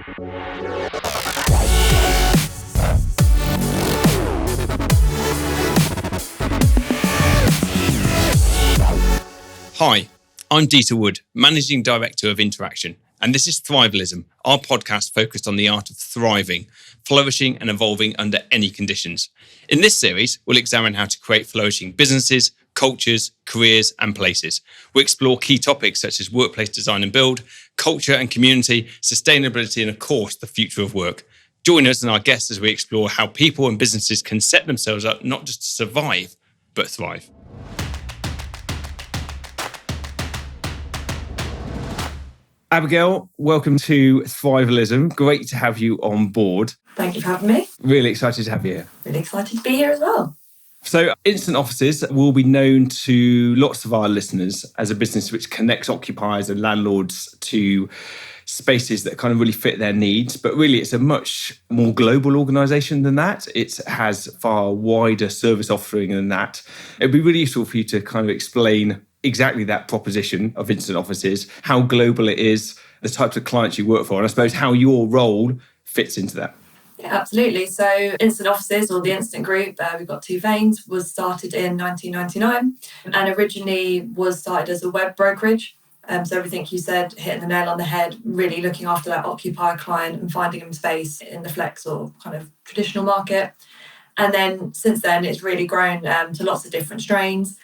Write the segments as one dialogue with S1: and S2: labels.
S1: Hi, I'm Dieter Wood, Managing Director of Interaction, and this is Thrivalism, our podcast focused on the art of thriving, flourishing and evolving under any conditions. In this series, we'll examine how to create flourishing businesses, cultures, careers and places. We'll explore key topics such as workplace design and build, culture and community, sustainability and of course, the future of work. Join us and our guests as we explore how people and businesses can set themselves up not just to survive, but thrive. Abigail, welcome to Thrivalism. Great to have you on board.
S2: Thank you for having me.
S1: Really excited to have you here.
S2: Really excited to be here as well.
S1: So Instant Offices will be known to lots of our listeners as a business which connects occupiers and landlords to spaces that kind of really fit their needs. But really, it's a much more global organisation than that. It has far wider service offering than that. It'd be really useful for you to kind of explain exactly that proposition of Instant Offices, how global it is, the types of clients you work for, and I suppose how your role fits into that.
S2: Yeah, absolutely. So Instant Offices, or the Instant Group, we've got two veins, was started in 1999 and originally was started as a web brokerage. So everything you said, hitting the nail on the head, really looking after that occupier client and finding them space in the flex or kind of traditional market. And then since then, it's really grown to lots of different strains.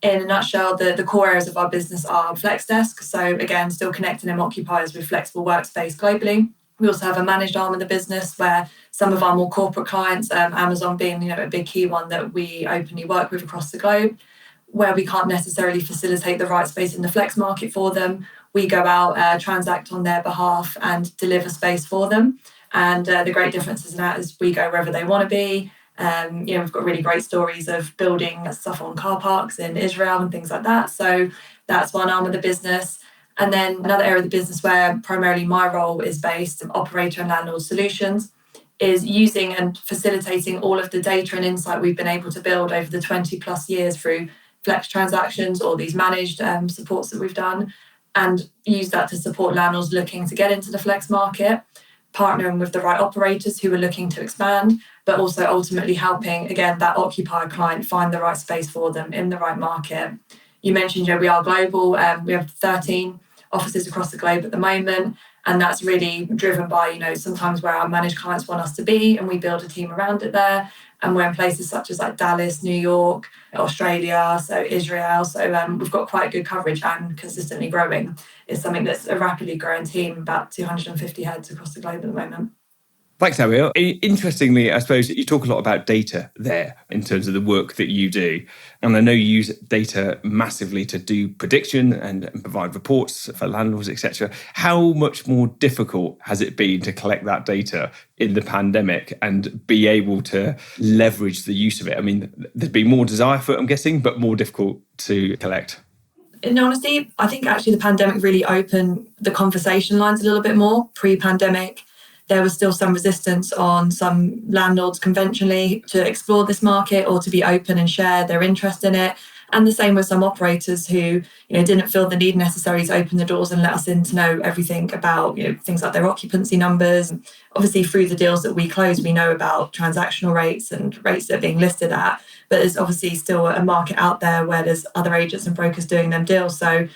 S2: In a nutshell, the core areas of our business are Flex Desk. So again, still connecting them occupiers with flexible workspace globally. We also have a managed arm of the business where some of our more corporate clients, Amazon being a big key one that we openly work with across the globe, where we can't necessarily facilitate the right space in the flex market for them. We go out, transact on their behalf and deliver space for them. And the great difference in that is we go wherever they want to be. We've got really great stories of building stuff on car parks in Israel and things like that. So that's one arm of the business. And then another area of the business where primarily my role is based, operator and landlord solutions, is using and facilitating all of the data and insight we've been able to build over the 20 plus years through flex transactions or these managed supports that we've done, and use that to support landlords looking to get into the flex market, partnering with the right operators who are looking to expand, but also ultimately helping, again, that occupier client find the right space for them in the right market. You mentioned, we are global. We have 13 offices across the globe at the moment, and that's really driven by, sometimes where our managed clients want us to be, and we build a team around it there. And we're in places such as like Dallas, New York, Australia, so Israel. So we've got quite good coverage and consistently growing. It's something that's a rapidly growing team, about 250 heads across the globe at the moment.
S1: Thanks, Ariel. Interestingly, I suppose you talk a lot about data there in terms of the work that you do. And I know you use data massively to do prediction and provide reports for landlords, etc. How much more difficult has it been to collect that data in the pandemic and be able to leverage the use of it? I mean, there'd be more desire for it, I'm guessing, but more difficult to collect.
S2: In honesty, I think actually the pandemic really opened the conversation lines a little bit more. Pre-pandemic, there was still some resistance on some landlords conventionally to explore this market or to be open and share their interest in it. And the same with some operators who, didn't feel the need necessarily to open the doors and let us in to know everything about, things like their occupancy numbers. Obviously, through the deals that we close, we know about transactional rates and rates that are being listed at. But there's obviously still a market out there where there's other agents and brokers doing them deals. So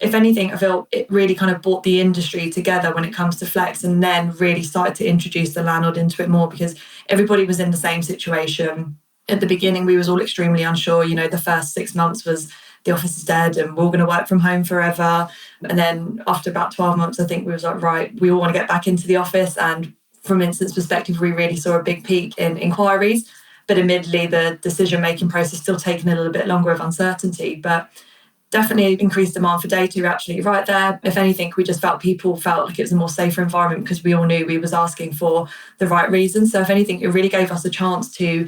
S2: if anything, I feel it really kind of brought the industry together when it comes to flex, and then really started to introduce the landlord into it more because everybody was in the same situation. At the beginning, we was all extremely unsure. The first 6 months was the office is dead and we're all going to work from home forever. And then after about 12 months, I think we was like, right, we all want to get back into the office. And from Instant's perspective, we really saw a big peak in inquiries. But admittedly, the decision-making process still taking a little bit longer of uncertainty. But definitely increased demand for data. You're absolutely right there. If anything, we just people felt like it was a more safer environment because we all knew we was asking for the right reasons. So if anything, it really gave us a chance to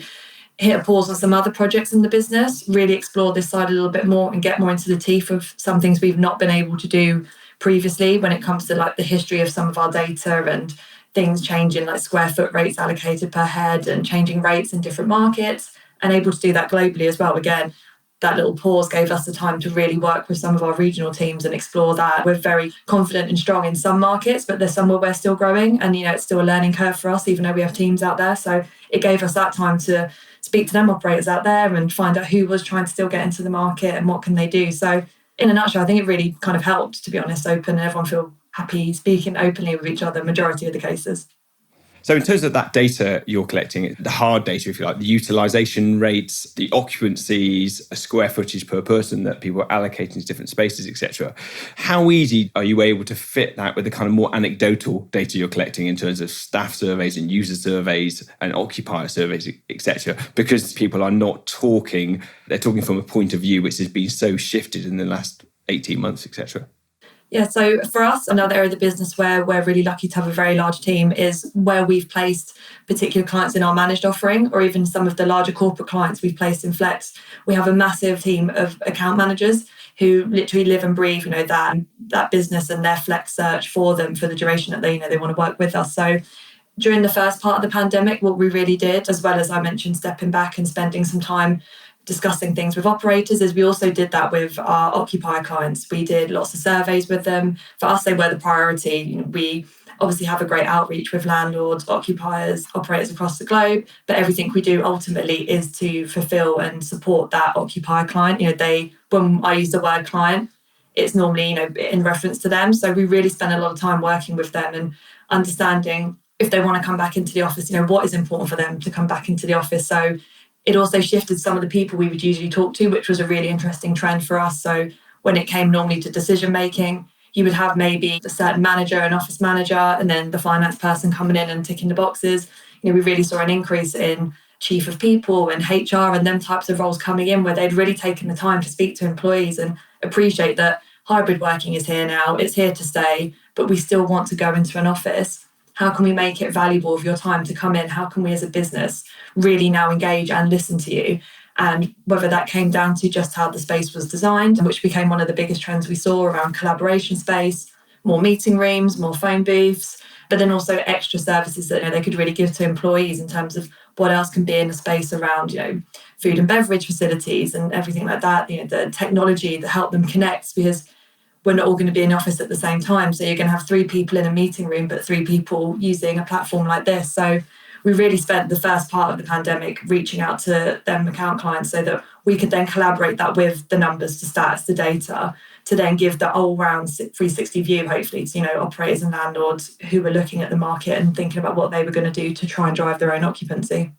S2: hit a pause on some other projects in the business, really explore this side a little bit more and get more into the teeth of some things we've not been able to do previously when it comes to like the history of some of our data and things changing, like square foot rates allocated per head and changing rates in different markets, and able to do that globally as well. Again, that little pause gave us the time to really work with some of our regional teams and explore that. We're very confident and strong in some markets, but there's some where we're still growing, and it's still a learning curve for us, even though we have teams out there. So it gave us that time to speak to them operators out there and find out who was trying to still get into the market and what can they do. So in a nutshell, I think it really kind of helped, to be honest, open and everyone feel happy speaking openly with each other, majority of the cases.
S1: So in terms of that data you're collecting, the hard data, if you like, the utilisation rates, the occupancies, a square footage per person that people are allocating to different spaces, etc., how easy are you able to fit that with the kind of more anecdotal data you're collecting in terms of staff surveys and user surveys and occupier surveys, etc., because people are not talking, they're talking from a point of view which has been so shifted in the last 18 months, etc.?
S2: Yeah, so for us, another area of the business where we're really lucky to have a very large team is where we've placed particular clients in our managed offering, or even some of the larger corporate clients we've placed in Flex. We have a massive team of account managers who literally live and breathe, that business and their Flex search for them for the duration that they want to work with us. So during the first part of the pandemic, what we really did, as well as I mentioned, stepping back and spending some time discussing things with operators, is we also did that with our occupier clients. We did lots of surveys with them. For us, they were the priority. We obviously have a great outreach with landlords, occupiers, operators across the globe, but everything we do ultimately is to fulfill and support that occupier client. When I use the word client, it's normally, in reference to them. So we really spend a lot of time working with them and understanding if they want to come back into the office, what is important for them to come back into the office. So it also shifted some of the people we would usually talk to, which was a really interesting trend for us. So when it came normally to decision making, you would have maybe a certain manager, an office manager, and then the finance person coming in and ticking the boxes. We really saw an increase in chief of people and HR and them types of roles coming in, where they'd really taken the time to speak to employees and appreciate that hybrid working is here now, it's here to stay, but we still want to go into an office. How can we make it valuable of your time to come in? How can we as a business really now engage and listen to you? And whether that came down to just how the space was designed, which became one of the biggest trends we saw around collaboration space, more meeting rooms, more phone booths, but then also extra services that they could really give to employees in terms of what else can be in a space around, food and beverage facilities and everything like that, the technology that help them connect, because we're not all going to be in the office at the same time. So you're going to have 3 people in a meeting room, but 3 people using a platform like this. So we really spent the first part of the pandemic reaching out to them account clients so that we could then collaborate that with the numbers, the stats, the data, to then give the all-round 360 view, hopefully, to operators and landlords who were looking at the market and thinking about what they were going to do to try and drive their own occupancy.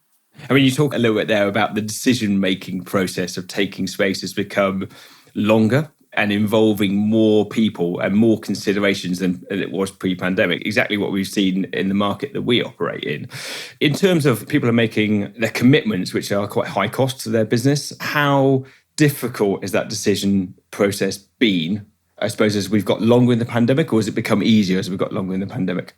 S1: I mean, you talk a little bit there about the decision-making process of taking space has become longer and involving more people and more considerations than it was pre-pandemic, exactly what we've seen in the market that we operate in. In terms of people are making their commitments, which are quite high cost to their business, how difficult has that decision process been, I suppose, as we've got longer in the pandemic, or has it become easier as we've got longer in the pandemic?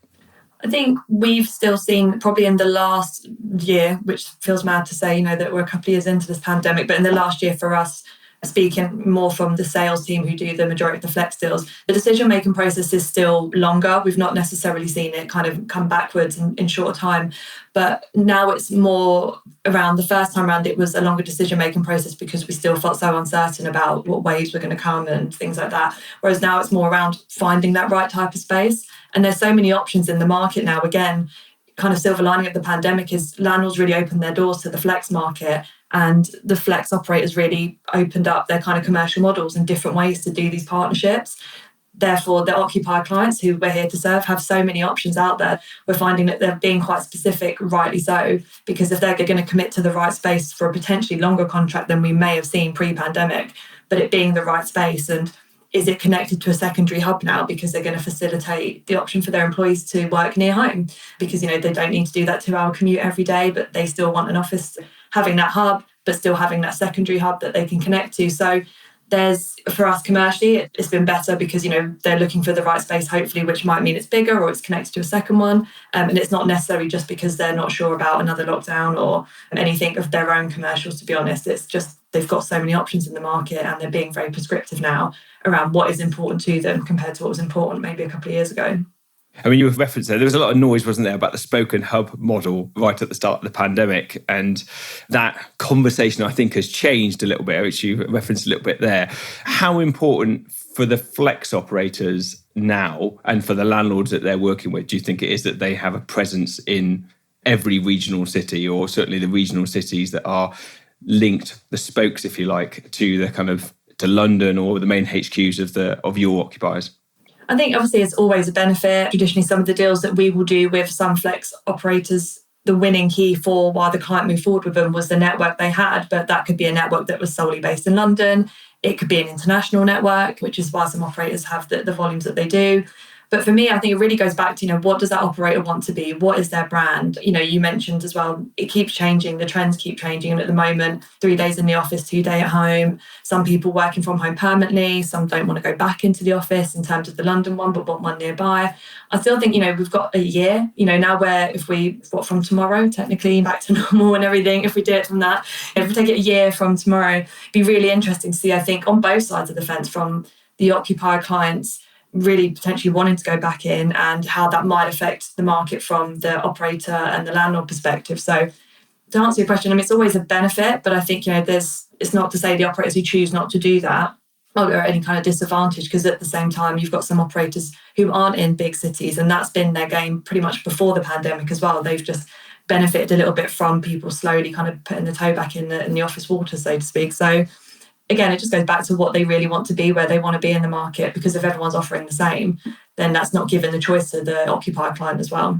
S2: I think we've still seen probably in the last year, which feels mad to say, that we're a couple of years into this pandemic, but in the last year for us, speaking more from the sales team who do the majority of the Flex deals, the decision-making process is still longer. We've not necessarily seen it kind of come backwards in shorter time. But now it's more around the first time around, it was a longer decision-making process because we still felt so uncertain about what waves were going to come and things like that. Whereas now it's more around finding that right type of space. And there's so many options in the market now. Again, kind of silver lining of the pandemic is landlords really opened their doors to the Flex market, and the Flex operators really opened up their kind of commercial models and different ways to do these partnerships. Therefore, the occupier clients who we're here to serve have so many options out there. We're finding that they're being quite specific, rightly so, because if they're going to commit to the right space for a potentially longer contract than we may have seen pre-pandemic, but it being the right space, and is it connected to a secondary hub now because they're going to facilitate the option for their employees to work near home, because they don't need to do that 2-hour commute every day, but they still want an office having that hub, but still having that secondary hub that they can connect to. So there's, for us commercially, it's been better because, they're looking for the right space, hopefully, which might mean it's bigger or it's connected to a second one. And it's not necessarily just because they're not sure about another lockdown or anything of their own commercials, to be honest. It's just they've got so many options in the market and they're being very prescriptive now around what is important to them compared to what was important maybe a couple of years ago.
S1: I mean, you referenced there was a lot of noise, wasn't there, about the spoke and hub model right at the start of the pandemic. And that conversation, I think, has changed a little bit, which you referenced a little bit there. How important for the flex operators now and for the landlords that they're working with, do you think it is that they have a presence in every regional city, or certainly the regional cities that are linked, the spokes, if you like, to the kind of to London or the main HQs of your occupiers?
S2: I think obviously it's always a benefit. Traditionally, some of the deals that we will do with some flex operators, the winning key for why the client moved forward with them was the network they had, but that could be a network that was solely based in London. It could be an international network, which is why some operators have the volumes that they do. But for me, I think it really goes back to, what does that operator want to be? What is their brand? You mentioned as well, it keeps changing. The trends keep changing. And at the moment, 3 days in the office, 2 days at home. Some people working from home permanently. Some don't want to go back into the office in terms of the London one, but want one nearby. I still think, we've got a year, now where if we, from tomorrow, technically back to normal and everything, if we do it from that, if we take it a year from tomorrow, it'd be really interesting to see, I think, on both sides of the fence, from the occupier clients really potentially wanting to go back in and how that might affect the market from the operator and the landlord perspective. So to answer your question, it's always a benefit, but I think, it's not to say the operators who choose not to do that are at any kind of disadvantage, because at the same time, you've got some operators who aren't in big cities, and that's been their game pretty much before the pandemic as well. They've just benefited a little bit from people slowly kind of putting the toe back in the office water, so to speak. So again, it just goes back to what they really want to be, where they want to be in the market, because if everyone's offering the same, then that's not giving the choice to the occupier client as well.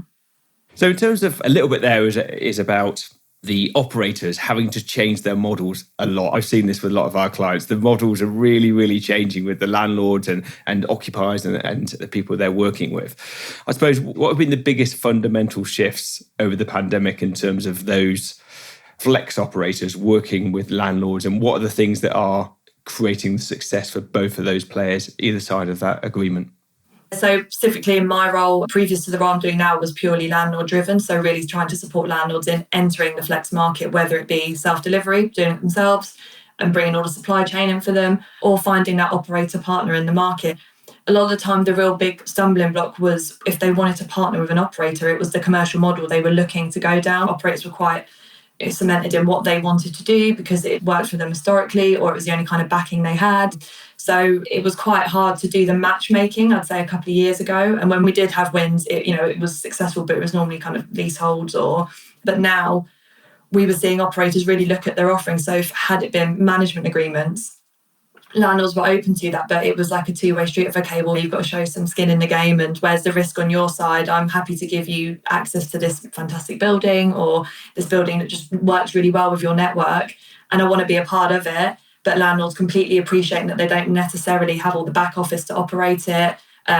S1: So in terms of a little bit there is about the operators having to change their models a lot. I've seen this with a lot of our clients. The models are really, really changing with the landlords and occupiers and the people they're working with. I suppose, what have been the biggest fundamental shifts over the pandemic in terms of those flex operators working with landlords, and what are the things that are creating the success for both of those players, either side of that agreement?
S2: So specifically in my role, previous to the role I'm doing now, was purely landlord driven. So really trying to support landlords in entering the flex market, whether it be self-delivery, doing it themselves and bringing all the supply chain in for them, or finding that operator partner in the market. A lot of the time, the real big stumbling block was if they wanted to partner with an operator, it was the commercial model they were looking to go down. Operators were quite cemented in what they wanted to do because it worked for them historically, or it was the only kind of backing they had. So it was quite hard to do the matchmaking, I'd say, a couple of years ago. And when we did have wins, it was successful, but it was normally kind of leaseholds but now we were seeing operators really look at their offering. So had it been management agreements, landlords were open to that, but it was like a two-way street of, okay, well, you've got to show some skin in the game, and where's the risk on your side? I'm happy to give you access to this fantastic building, or this building that just works really well with your network, and I want to be a part of it. But landlords completely appreciating that they don't necessarily have all the back office to operate it.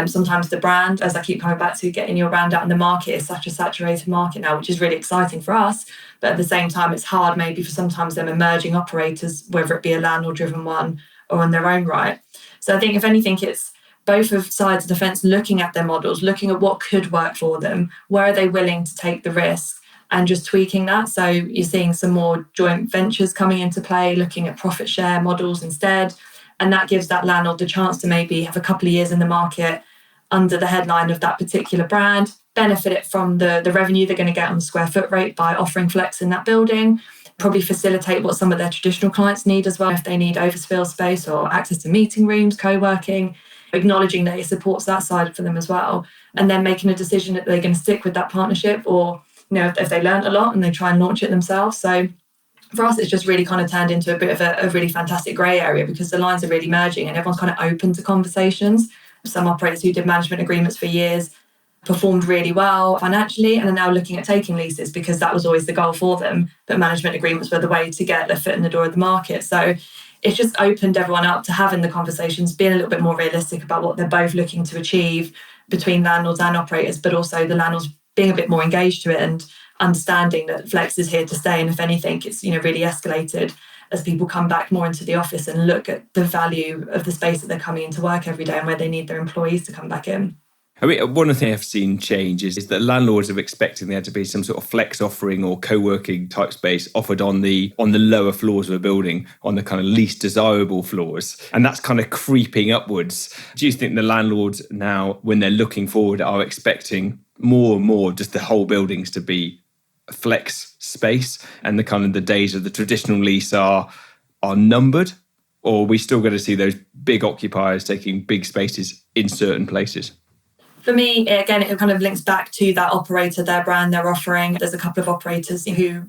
S2: Sometimes the brand, as I keep coming back to, getting your brand out in the market is such a saturated market now, which is really exciting for us. But at the same time, it's hard maybe for sometimes them emerging operators, whether it be a landlord-driven one or on their own right. So I think, if anything, it's both of sides of the fence looking at their models, looking at what could work for them, where are they willing to take the risk, and just tweaking that. So you're seeing some more joint ventures coming into play, looking at profit share models instead. And that gives that landlord the chance to maybe have a couple of years in the market under the headline of that particular brand, benefit it from the revenue they're going to get on the square foot rate by offering flex in that building, probably facilitate what some of their traditional clients need as well, if they need overspill space or access to meeting rooms, co-working, acknowledging that it supports that side for them as well, and then making a decision that they're going to stick with that partnership, or if they learned a lot and they try and launch it themselves. So for us, it's just really kind of turned into a bit of a really fantastic grey area, because the lines are really merging and everyone's kind of open to conversations. Some operators who did management agreements for years performed really well financially and are now looking at taking leases, because that was always the goal for them. But management agreements were the way to get their foot in the door of the market. So it's just opened everyone up to having the conversations, being a little bit more realistic about what they're both looking to achieve between landlords and operators, but also the landlords being a bit more engaged to it and understanding that flex is here to stay. And if anything, it's really escalated as people come back more into the office and look at the value of the space that they're coming into work every day and where they need their employees to come back in.
S1: I mean, one of the things I've seen change is that landlords are expecting there to be some sort of flex offering or co-working type space offered on the lower floors of a building, on the kind of least desirable floors. And that's kind of creeping upwards. Do you think the landlords now, when they're looking forward, are expecting more and more just the whole buildings to be flex space, and the kind of the days of the traditional lease are numbered? Or are we still going to see those big occupiers taking big spaces in certain places?
S2: For me, again, it kind of links back to that operator, their brand, their offering. There's a couple of operators who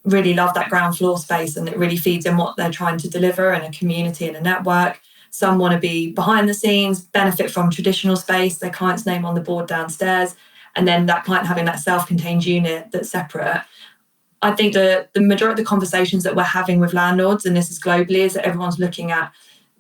S2: really love that ground floor space, and it really feeds in what they're trying to deliver in a community and a network. Some want to be behind the scenes, benefit from traditional space, their client's name on the board downstairs, and then that client having that self-contained unit that's separate. I think the majority of the conversations that we're having with landlords, and this is globally, is that everyone's looking at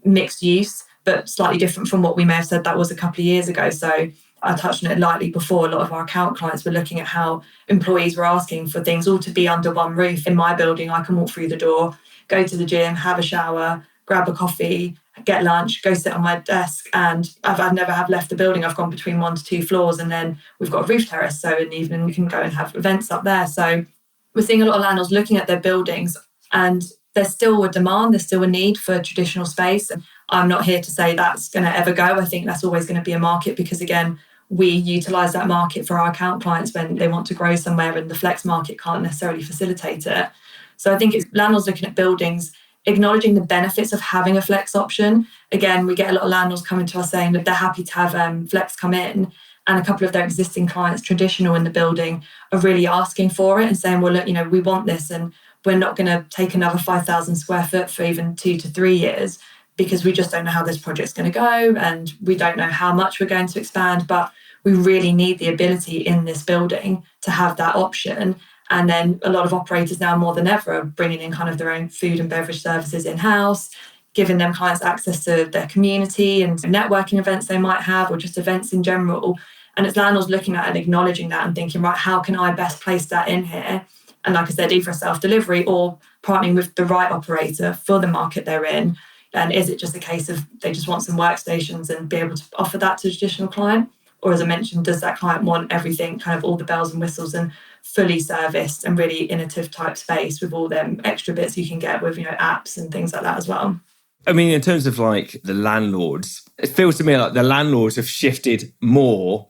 S2: mixed use, but slightly different from what we may have said that was a couple of years ago. So I touched on it lightly before. A lot of our account clients were looking at how employees were asking for things all to be under one roof. In my building, I can walk through the door, go to the gym, have a shower, grab a coffee, get lunch, go sit on my desk. And I've never have left the building. I've gone between 1 to 2 floors, and then we've got a roof terrace. So in the evening, we can go and have events up there. So we're seeing a lot of landlords looking at their buildings, and there's still a demand, there's still a need for traditional space. And I'm not here to say that's going to ever go. I think that's always going to be a market, because again, we utilise that market for our account clients when they want to grow somewhere, and the flex market can't necessarily facilitate it. So I think it's landlords looking at buildings, acknowledging the benefits of having a flex option. Again, we get a lot of landlords coming to us saying that they're happy to have flex come in, and a couple of their existing clients, traditional in the building, are really asking for it and saying, well, look, we want this, and we're not going to take another 5,000 square foot for even 2 to 3 years, because we just don't know how this project's going to go, and we don't know how much we're going to expand, but we really need the ability in this building to have that option. And then a lot of operators now more than ever are bringing in kind of their own food and beverage services in-house, giving them clients access to their community and networking events they might have, or just events in general. And it's landlords looking at and acknowledging that and thinking, right, how can I best place that in here? And like I said, either a self-delivery or partnering with the right operator for the market they're in. And is it just a case of they just want some workstations and be able to offer that to a traditional client? Or as I mentioned, does that client want everything, kind of all the bells and whistles and fully serviced and really innovative type space with all them extra bits you can get with, apps and things like that as well?
S1: I mean, in terms of like the landlords, it feels to me like the landlords have shifted more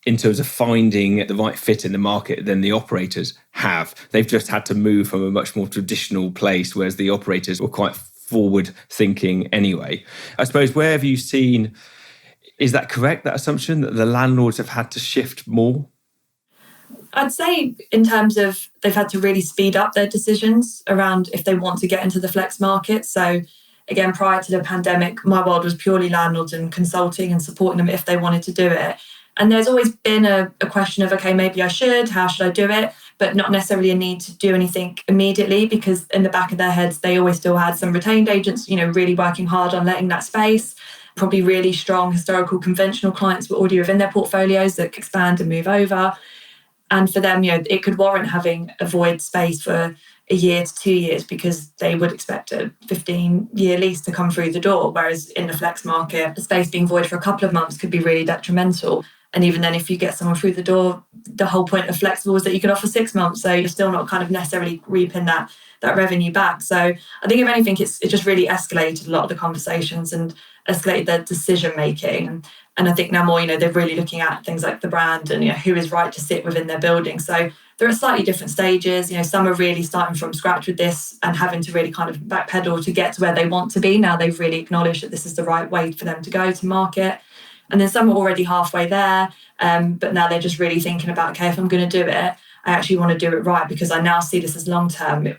S1: in terms of finding the right fit in the market than the operators have. They've just had to move from a much more traditional place, whereas the operators were quite forward thinking anyway. I suppose, where have you seen, is that correct, that assumption, that the landlords have had to shift more?
S2: I'd say in terms of they've had to really speed up their decisions around if they want to get into the flex market. So again, prior to the pandemic, my world was purely landlords and consulting and supporting them if they wanted to do it. And there's always been a question of, okay, maybe I should, how should I do it? But not necessarily a need to do anything immediately, because in the back of their heads, they always still had some retained agents, really working hard on letting that space. Probably really strong historical conventional clients were already within their portfolios that could expand and move over. And for them, it could warrant having a void space for a year to 2 years, because they would expect a 15-year lease to come through the door. Whereas in the flex market, the space being void for a couple of months could be really detrimental. And even then, if you get someone through the door, the whole point of flexible is that you can offer 6 months. So you're still not kind of necessarily reaping that revenue back. So I think if anything, it just really escalated a lot of the conversations and escalated their decision making. And I think now more, they're really looking at things like the brand and who is right to sit within their building. So they're at slightly different stages. Some are really starting from scratch with this and having to really kind of backpedal to get to where they want to be. Now they've really acknowledged that this is the right way for them to go to market. And then some are already halfway there, but now they're just really thinking about, okay, if I'm going to do it, I actually want to do it right, because I now see this as long-term.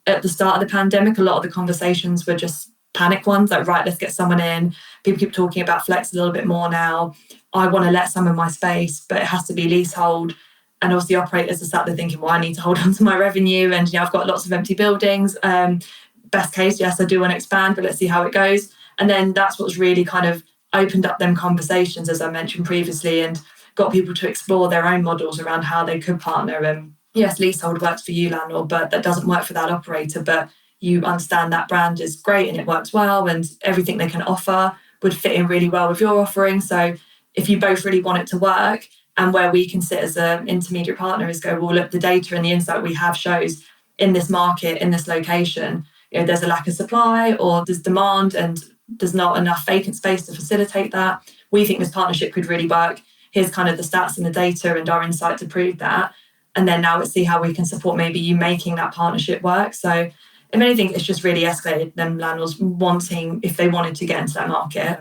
S2: At the start of the pandemic, a lot of the conversations were just panic ones, like, right, let's get someone in. People keep talking about flex a little bit more now. I want to let some of my space, but it has to be leasehold. And obviously operators are sat there thinking, well, I need to hold on to my revenue, and I've got lots of empty buildings. Best case, yes, I do want to expand, but let's see how it goes. And then that's what's really kind of opened up them conversations, as I mentioned previously, and got people to explore their own models around how they could partner. And yes, leasehold works for you, landlord, but that doesn't work for that operator. But you understand that brand is great and it works well, and everything they can offer would fit in really well with your offering. So if you both really want it to work, and where we can sit as an intermediate partner is go, well, look, the data and the insight we have shows in this market, in this location, there's a lack of supply or there's demand and there's not enough vacant space to facilitate that. We think this partnership could really work. Here's kind of the stats and the data and our insight to prove that. And then now let's see how we can support maybe you making that partnership work. So if anything, it's just really escalated them landlords wanting, if they wanted to get into that market,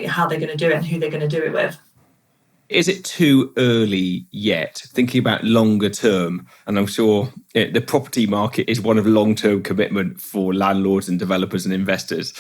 S2: how they're going to do it and who they're going to do it with.
S1: Is it too early yet, thinking about longer term? And I'm sure the property market is one of long-term commitment for landlords and developers and investors.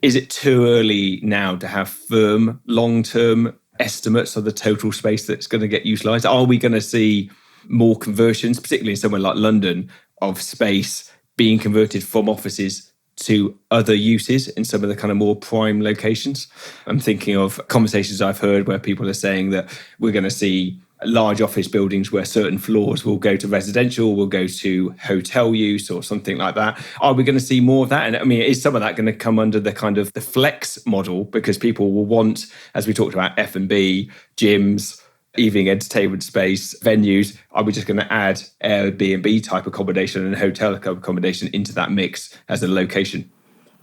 S1: Is it too early now to have firm long-term estimates of the total space that's going to get utilised? Are we going to see more conversions, particularly in somewhere like London, of space being converted from offices to other uses in some of the kind of more prime locations? I'm thinking of conversations I've heard where people are saying that we're going to see large office buildings where certain floors will go to residential, will go to hotel use or something like that. Are we going to see more of that? And I mean, is some of that going to come under the kind of the flex model because people will want, as we talked about, F&B, gyms, evening entertainment space, venues? Are we just going to add Airbnb type accommodation and hotel accommodation into that mix as a location?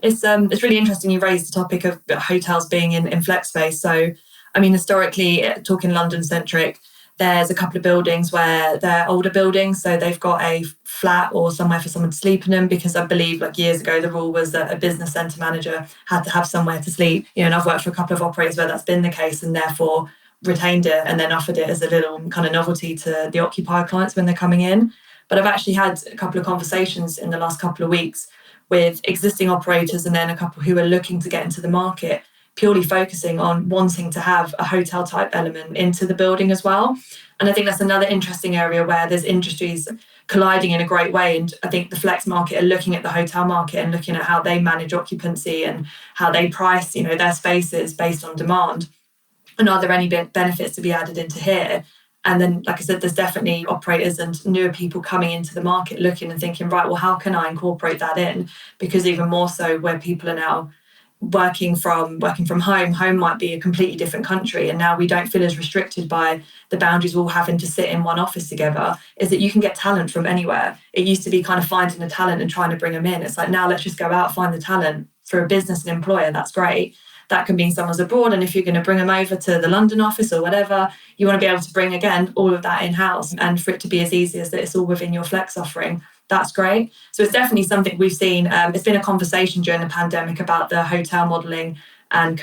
S2: It's really interesting you raised the topic of hotels being in flex space. So, I mean, historically, talking London-centric, there's a couple of buildings where they're older buildings, so they've got a flat or somewhere for someone to sleep in them, because I believe like years ago, the rule was that a business centre manager had to have somewhere to sleep. And I've worked for a couple of operators where that's been the case and therefore retained it and then offered it as a little kind of novelty to the occupier clients when they're coming in. But I've actually had a couple of conversations in the last couple of weeks with existing operators and then a couple who are looking to get into the market, purely focusing on wanting to have a hotel type element into the building as well. And I think that's another interesting area where there's industries colliding in a great way. And I think the flex market are looking at the hotel market and looking at how they manage occupancy and how they price, their spaces based on demand. And are there any benefits to be added into here? And then, like I said, there's definitely operators and newer people coming into the market looking and thinking, right, well, how can I incorporate that in? Because even more so where people are now working from home might be a completely different country. And now we don't feel as restricted by the boundaries all having to sit in one office together, is that you can get talent from anywhere. It used to be kind of finding a talent and trying to bring them in. It's like, now let's just go out, find the talent for a business and employer. That's great. That can mean someone's abroad. And if you're going to bring them over to the London office or whatever, you want to be able to bring, again, all of that in-house and for it to be as easy as that it's all within your flex offering. That's great. So it's definitely something we've seen. It's been a conversation during the pandemic about the hotel modelling and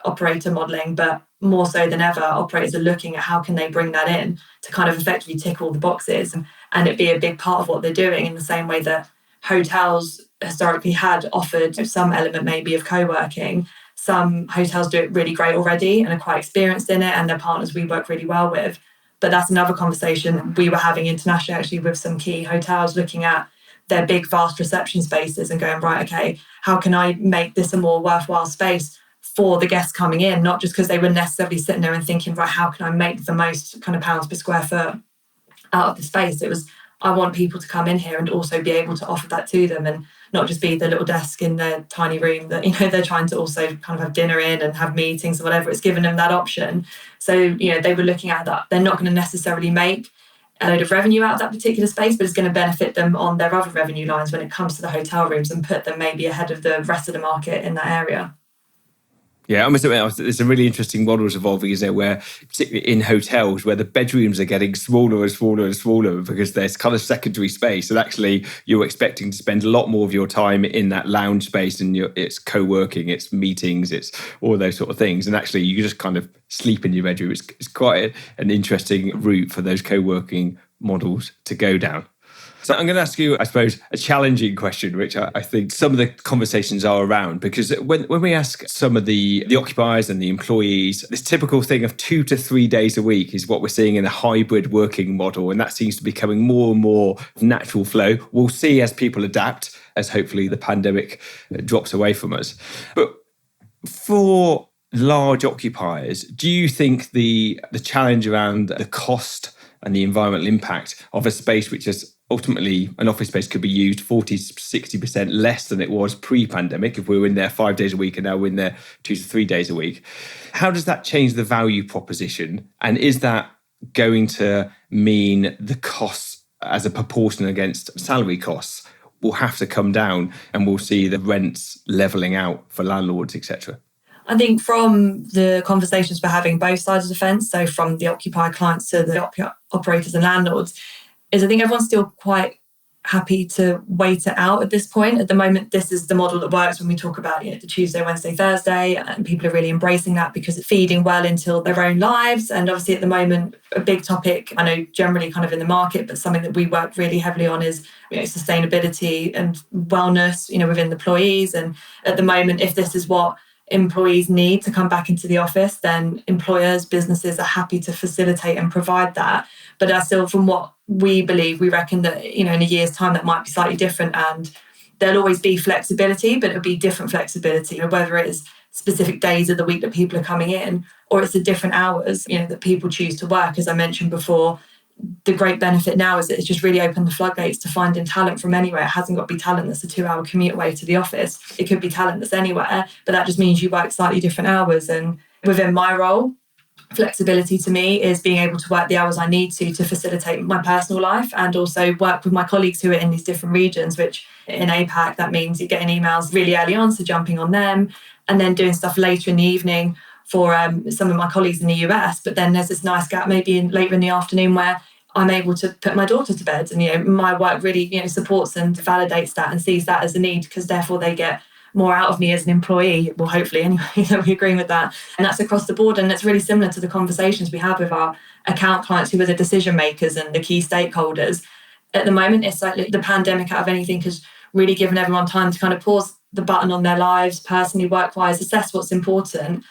S2: operator modelling, but more so than ever, operators are looking at how can they bring that in to kind of effectively tick all the boxes and it be a big part of what they're doing, in the same way that hotels historically had offered some element maybe of co-working. Some hotels do it really great already and are quite experienced in it, and their partners we work really well with. But that's another conversation we were having internationally, actually, with some key hotels, looking at their big, vast reception spaces and going, right, okay, how can I make this a more worthwhile space for the guests coming in? Not just because they were necessarily sitting there and thinking, right, how can I make the most kind of pounds per square foot out of the space? It was, I want people to come in here and also be able to offer that to them and not just be the little desk in their tiny room that, they're trying to also kind of have dinner in and have meetings or whatever. It's given them that option. So, they were looking at that. They're not going to necessarily make a load of revenue out of that particular space, but it's going to benefit them on their other revenue lines when it comes to the hotel rooms and put them maybe ahead of the rest of the market in that area.
S1: Yeah, I must admit, there's some really interesting models evolving, isn't there, where particularly in hotels, where the bedrooms are getting smaller and smaller and smaller because there's kind of secondary space. And actually, you're expecting to spend a lot more of your time in that lounge space, and it's co-working, it's meetings, it's all those sort of things. And actually, you just kind of sleep in your bedroom. It's quite an interesting route for those co-working models to go down. So I'm going to ask you, I suppose, a challenging question, which I think some of the conversations are around, because when we ask some of the occupiers and the employees, this typical thing of 2 to 3 days a week is what we're seeing in a hybrid working model. And that seems to be becoming more and more natural flow. We'll see as people adapt, as hopefully the pandemic drops away from us. But for large occupiers, do you think the challenge around the cost and the environmental impact of a space which is ultimately an office space could be used 40 to 60% less than it was pre-pandemic if we were in there 5 days a week and now we're in there 2 to 3 days a week. How does that change the value proposition? And is that going to mean the costs as a proportion against salary costs will have to come down and we'll see the rents levelling out for landlords, etc.?
S2: I think from the conversations we're having both sides of the fence, so from the occupier clients to the operators and landlords, is I think everyone's still quite happy to wait it out at this point. At the moment, this is the model that works when we talk about the Tuesday, Wednesday, Thursday, and people are really embracing that because it's feeding well into their own lives. And obviously at the moment, a big topic, I know generally kind of in the market, but something that we work really heavily on is sustainability and wellness, within employees. And at the moment, if this is what employees need to come back into the office, then employers, businesses are happy to facilitate and provide that. But that's still, from what we believe, we reckon that, in a year's time, that might be slightly different, and there'll always be flexibility, but it'll be different flexibility, whether it is specific days of the week that people are coming in, or it's the different hours, that people choose to work. As I mentioned before, the great benefit now is that it's just really opened the floodgates to finding talent from anywhere. It hasn't got to be talent that's a 2-hour commute away to the office. It could be talent that's anywhere, but that just means you work slightly different hours. And within my role, flexibility to me is being able to work the hours I need to facilitate my personal life and also work with my colleagues who are in these different regions, which in APAC, that means you're getting emails really early on, so jumping on them, and then doing stuff later in the evening for some of my colleagues in the US. But then there's this nice gap maybe later in the afternoon where I'm able to put my daughter to bed, and my work really supports and validates that and sees that as a need, because therefore they get more out of me as an employee. Well, hopefully anyway, we agree with that. And that's across the board. And it's really similar to the conversations we have with our account clients who are the decision makers and the key stakeholders. At the moment, it's like the pandemic out of anything has really given everyone time to kind of pause the button on their lives, personally, work-wise, assess what's important.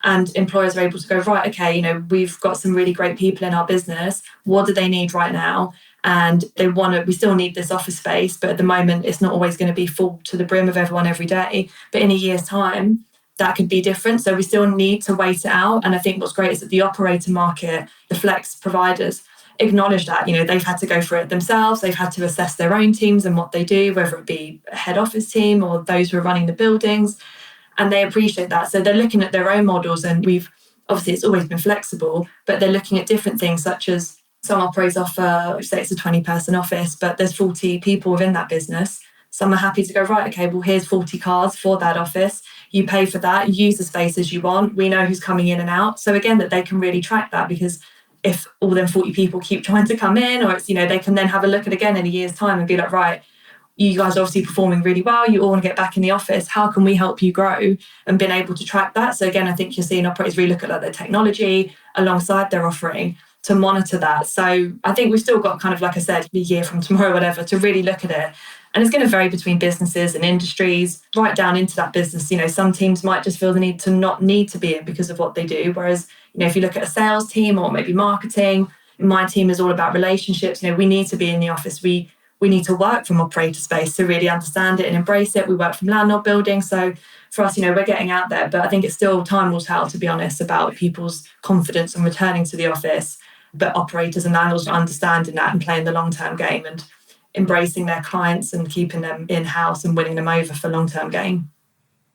S2: And employers are able to go, right, okay, we've got some really great people in our business. What do they need right now? And we still need this office space, but at the moment, it's not always going to be full to the brim of everyone every day. But in a year's time, that could be different. So we still need to wait it out. And I think what's great is that the operator market, the flex providers, acknowledge that, they've had to go through it themselves. They've had to assess their own teams and what they do, whether it be a head office team or those who are running the buildings. And they appreciate that. So they're looking at their own models, and obviously it's always been flexible, but they're looking at different things, such as some operators offer, say it's a 20-person office, but there's 40 people within that business. Some are happy to go, right, okay, well, here's 40 cards for that office. You pay for that, you use the space as you want. We know who's coming in and out. So again, that they can really track that, because if all them 40 people keep trying to come in, or it's, they can then have a look at again in a year's time and be like, right, you guys are obviously performing really well. You all want to get back in the office. How can we help you grow? And being able to track that. So again, I think you're seeing operators really look at their technology alongside their offering to monitor that. So I think we've still got kind of, like I said, a year from tomorrow, whatever, to really look at it. And it's going to vary between businesses and industries, right down into that business. Some teams might just feel the need to not need to be in because of what they do. Whereas, if you look at a sales team or maybe marketing, my team is all about relationships. We need to be in the office. We need to work from operator space to really understand it and embrace it. We work from landlord building. So for us, we're getting out there. But I think it's still time will tell, to be honest, about people's confidence and returning to the office. But operators and landlords are understanding that and playing the long-term game and embracing their clients and keeping them in-house and winning them over for long-term gain.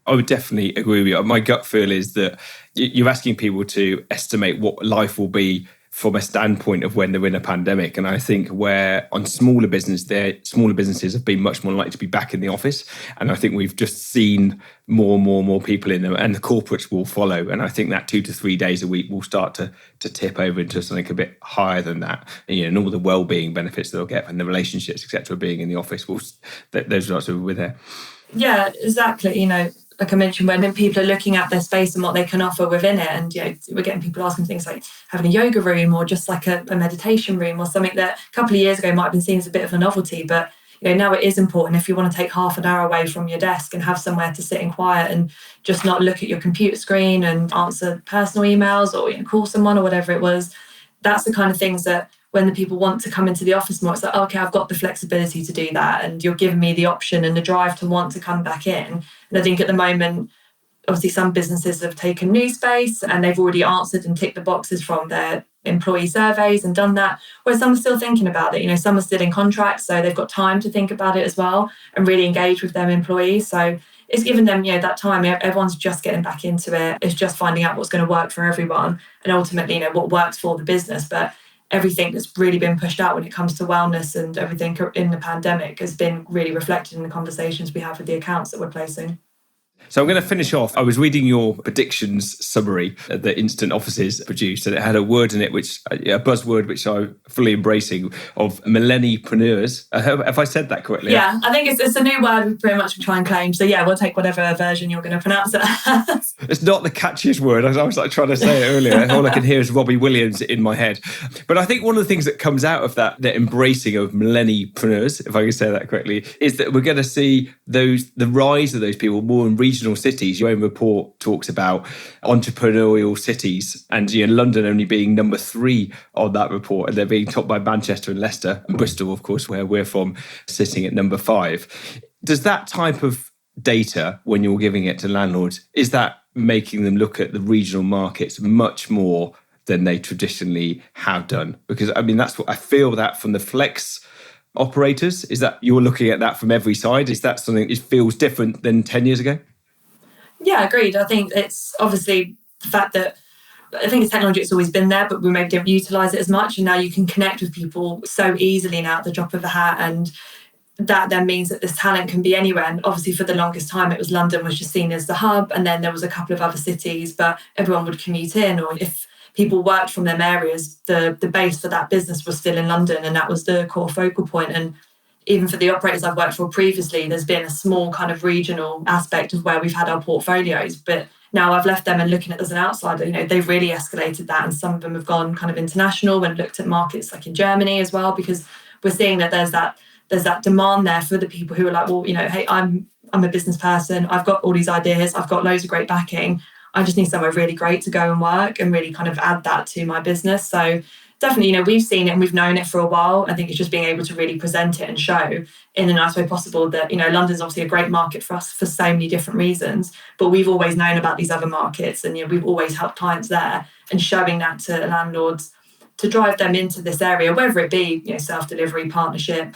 S1: I would definitely agree with you. My gut feel is that you're asking people to estimate what life will be from a standpoint of when they're in a pandemic. And I think where on smaller businesses have been much more likely to be back in the office. And I think we've just seen more people in them, and the corporates will follow. And I think that 2 to 3 days a week will start to tip over into something a bit higher than that. And all the well-being benefits they'll get and the relationships, etc., being in the office, those lots of with there.
S2: Yeah, exactly. Like I mentioned, when people are looking at their space and what they can offer within it, and we're getting people asking things like having a yoga room or just like a meditation room or something that a couple of years ago might have been seen as a bit of a novelty, but now it is important. If you want to take half an hour away from your desk and have somewhere to sit in quiet and just not look at your computer screen and answer personal emails or call someone or whatever it was, that's the kind of things that when the people want to come into the office more, it's like, okay, I've got the flexibility to do that, and you're giving me the option and the drive to want to come back in. And I think at the moment, Obviously, some businesses have taken new space and they've already answered and ticked the boxes from their employee surveys and done that, whereas some are still thinking about it. Some are still in contracts, so they've got time to think about it as well and really engage with their employees. So it's given them, that time. Everyone's just getting back into it. It's just finding out what's going to work for everyone and ultimately, what works for the business. But everything that's really been pushed out when it comes to wellness and everything in the pandemic has been really reflected in the conversations we have with the accounts that we're placing.
S1: So I'm going to finish off. I was reading your predictions summary that Instant Offices produced, and it had a word in it, a buzzword which I'm fully embracing, of millenniepreneurs. Have I said that correctly?
S2: Yeah, I think it's a new word we pretty much try and claim. So yeah, we'll take whatever version you're going to pronounce it as. It's
S1: not the catchiest word. I was trying to say it earlier. All I can hear is Robbie Williams in my head. But I think one of the things that comes out of that embracing of millenniepreneurs, if I can say that correctly, is that we're going to see the rise of those people more in regional cities. Your own report talks about entrepreneurial cities, and London only being number 3 on that report, and they're being topped by Manchester and Leicester, and Bristol, of course, where we're from, sitting at number 5. Does that type of data, when you're giving it to landlords, is that making them look at the regional markets much more than they traditionally have done? Because that's what I feel that from the flex operators, is that you're looking at that from every side. Is that something that feels different than 10 years ago?
S2: Yeah, agreed. I think it's obviously the fact that I think it's technology that's always been there, but we maybe don't utilise it as much. And now you can connect with people so easily now at the drop of a hat. And that then means that this talent can be anywhere. And obviously for the longest time, it was London was just seen as the hub. And then there was a couple of other cities, but everyone would commute in. Or if people worked from them areas, the base for that business was still in London. And that was the core focal point. And even for the operators I've worked for previously, there's been a small kind of regional aspect of where we've had our portfolios. But now I've left them and looking at it as an outsider, they've really escalated that. And some of them have gone kind of international and looked at markets like in Germany as well, because we're seeing that there's that demand there for the people who are like, well, hey, I'm a business person. I've got all these ideas. I've got loads of great backing. I just need somewhere really great to go and work and really kind of add that to my business. So definitely, we've seen it and we've known it for a while. I think it's just being able to really present it and show in the nicest way possible that, London's obviously a great market for us for so many different reasons, but we've always known about these other markets and, we've always helped clients there, and showing that to landlords to drive them into this area, whether it be, self-delivery, partnership,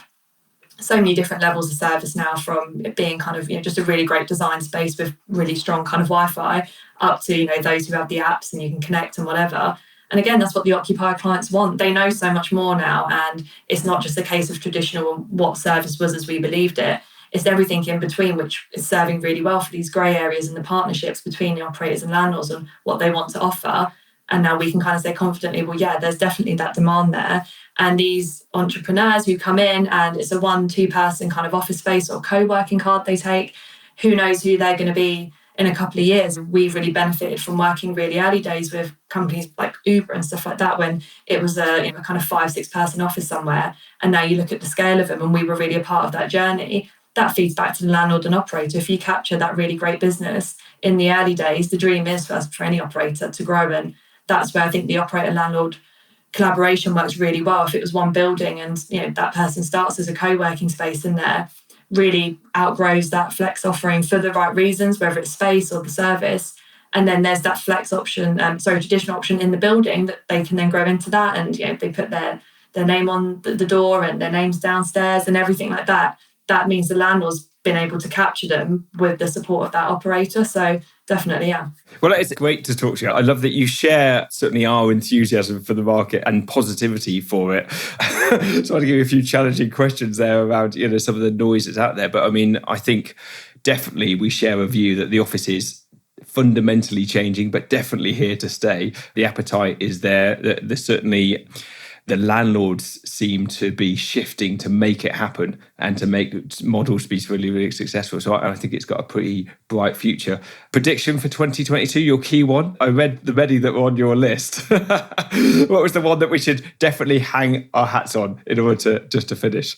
S2: so many different levels of service now, from it being kind of, just a really great design space with really strong kind of Wi-Fi up to, those who have the apps and you can connect and whatever. And again, that's what the occupier clients want. They know so much more now. And it's not just a case of traditional what service was as we believed it. It's everything in between, which is serving really well for these grey areas and the partnerships between the operators and landlords and what they want to offer. And now we can kind of say confidently, well, yeah, there's definitely that demand there. And these entrepreneurs who come in and it's a 1-2 person kind of office space or co-working card they take, who knows who they're going to be in a couple of years. We've really benefited from working really early days with companies like Uber and stuff like that, when it was a kind of 5-6 person office somewhere. And now you look at the scale of them, and we were really a part of that journey. That feeds back to the landlord and operator. If you capture that really great business in the early days, the dream is for any operator to grow. And that's where I think the operator landlord collaboration works really well. If it was one building and that person starts as a co-working space in there, really outgrows that flex offering for the right reasons, whether it's space or the service. And then there's that flex option, traditional option in the building that they can then grow into that. And, they put their name on the door and their names downstairs and everything like that. That means the landlord's been able to capture them with the support of that operator. So definitely, yeah.
S1: Well, it's great to talk to you. I love that you share certainly our enthusiasm for the market and positivity for it. So I'll give you a few challenging questions there around, some of the noise that's out there. But I think definitely we share a view that the office is fundamentally changing, but definitely here to stay. The appetite is there. There's certainly the landlords seem to be shifting to make it happen and to make models be really, really successful. So I think it's got a pretty bright future. Prediction for 2022, your key one? I read the many that were on your list. What was the one that we should definitely hang our hats on in order to finish?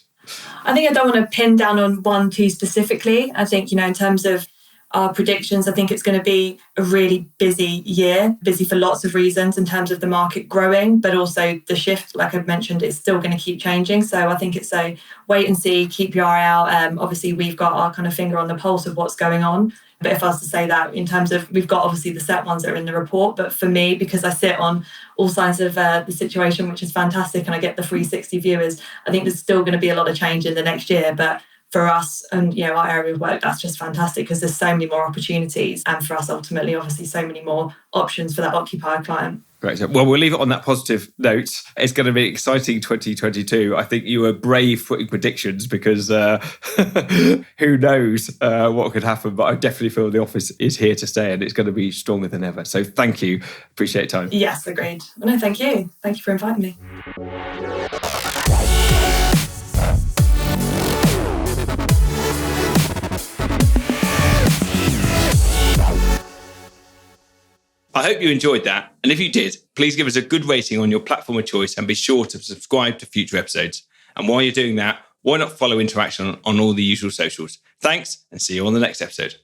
S2: I think I don't want to pin down on one too specifically. I think, in terms of our predictions, I think it's going to be a really busy year, busy for lots of reasons in terms of the market growing, but also the shift, like I've mentioned, is still going to keep changing. So I think it's a wait and see, keep your eye out. Obviously, we've got our kind of finger on the pulse of what's going on. But if I was to say that in terms of, we've got obviously the set ones that are in the report, but for me, because I sit on all sides of the situation, which is fantastic, and I get the 360 viewers, I think there's still going to be a lot of change in the next year. But for us and our area of work, that's just fantastic because there's so many more opportunities, and for us ultimately, obviously, so many more options for that occupier client.
S1: Great. Well, we'll leave it on that positive note. It's going to be exciting 2022. I think you were brave putting predictions because who knows what could happen. But I definitely feel the office is here to stay and it's going to be stronger than ever. So thank you. Appreciate your time.
S2: Yes, agreed. No, thank you. Thank you for inviting me.
S1: I hope you enjoyed that. And if you did, please give us a good rating on your platform of choice and be sure to subscribe to future episodes. And while you're doing that, why not follow Interaction on all the usual socials? Thanks, and see you on the next episode.